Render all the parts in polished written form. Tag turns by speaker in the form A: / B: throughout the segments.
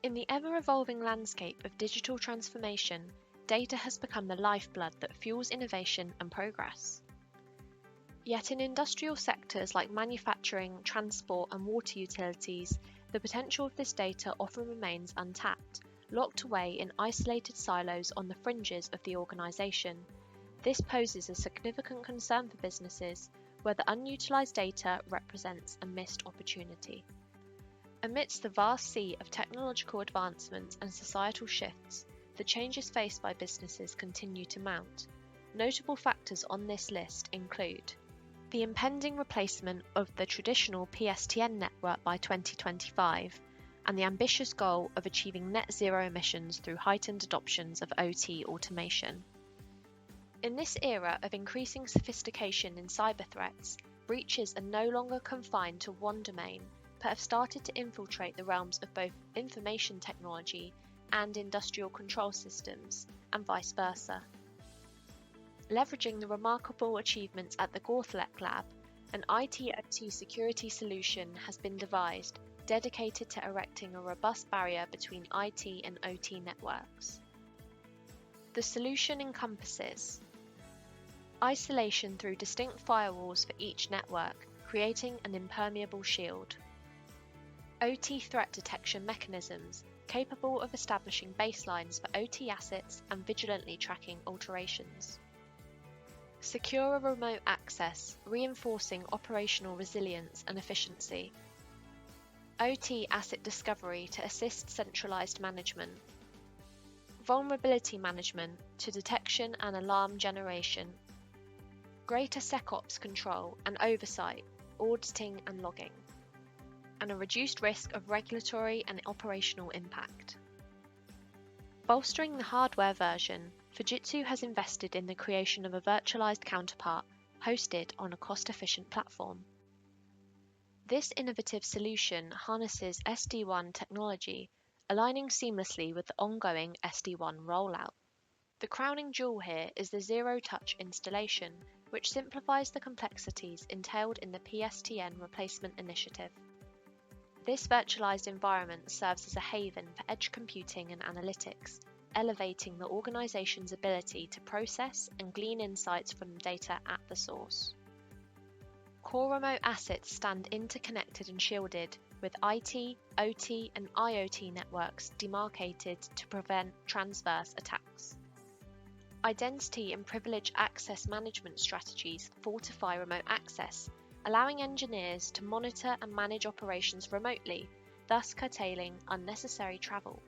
A: In the ever-evolving landscape of digital transformation, data has become the lifeblood that fuels innovation and progress. Yet in industrial sectors like manufacturing, transport, and water utilities, the potential of this data often remains untapped, locked away in isolated silos on the fringes of the organisation. This poses a significant concern for businesses, where the unutilized data represents a missed opportunity. Amidst the vast sea of technological advancements and societal shifts, the changes faced by businesses continue to mount. Notable factors on this list include the impending replacement of the traditional PSTN network by 2025, and the ambitious goal of achieving net zero emissions through heightened adoptions of OT automation. In this era of increasing sophistication in cyber threats, breaches are no longer confined to one domain, but have started to infiltrate the realms of both information technology and industrial control systems, and vice versa. Leveraging the remarkable achievements at the Gorthelec Lab, an IT/OT security solution has been devised, dedicated to erecting a robust barrier between IT and OT networks. The solution encompasses isolation through distinct firewalls for each network, creating an impermeable shield. OT threat detection mechanisms, capable of establishing baselines for OT assets and vigilantly tracking alterations. Secure remote access, reinforcing operational resilience and efficiency. OT asset discovery to assist centralized management. Vulnerability management to detection and alarm generation. Greater SecOps control and oversight, auditing and logging. And a reduced risk of regulatory and operational impact. Bolstering the hardware version, Fujitsu has invested in the creation of a virtualized counterpart hosted on a cost-efficient platform. This innovative solution harnesses SD-WAN technology, aligning seamlessly with the ongoing SD-WAN rollout. The crowning jewel here is the zero-touch installation, which simplifies the complexities entailed in the PSTN replacement initiative. This virtualized environment serves as a haven for edge computing and analytics, elevating the organization's ability to process and glean insights from data at the source. Core remote assets stand interconnected and shielded, with IT, OT, and IoT networks demarcated to prevent transverse attacks. Identity and privilege access management strategies fortify remote access, allowing engineers to monitor and manage operations remotely, thus curtailing unnecessary travel.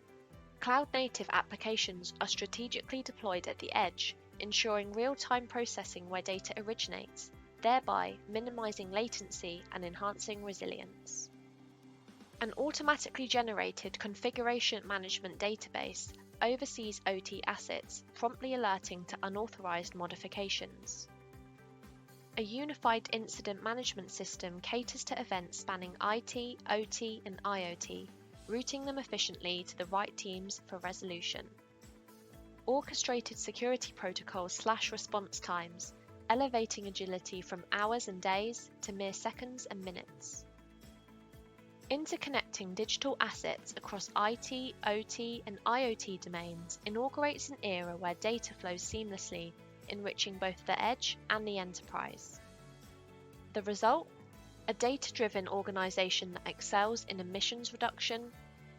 A: Cloud-native applications are strategically deployed at the edge, ensuring real-time processing where data originates, thereby minimizing latency and enhancing resilience. An automatically generated configuration management database oversees OT assets, promptly alerting to unauthorized modifications. A unified incident management system caters to events spanning IT, OT, and IoT, routing them efficiently to the right teams for resolution. Orchestrated security protocols slash response times, elevating agility from hours and days to mere seconds and minutes. Interconnecting digital assets across IT, OT, and IoT domains inaugurates an era where data flows seamlessly, enriching both the edge and the enterprise. The result? A data-driven organization that excels in emissions reduction,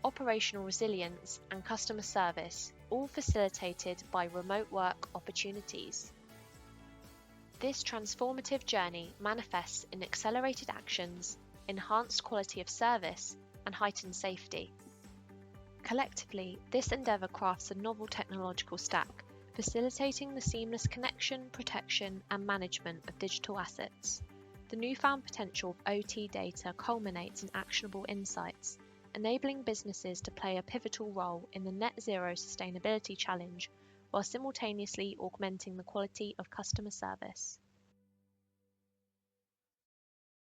A: operational resilience, and customer service, all facilitated by remote work opportunities. This transformative journey manifests in accelerated actions, enhanced quality of service, and heightened safety. Collectively, this endeavour crafts a novel technological stack, facilitating the seamless connection, protection, and management of digital assets. The newfound potential of OT data culminates in actionable insights, enabling businesses to play a pivotal role in the net zero sustainability challenge, while simultaneously augmenting the quality of customer service.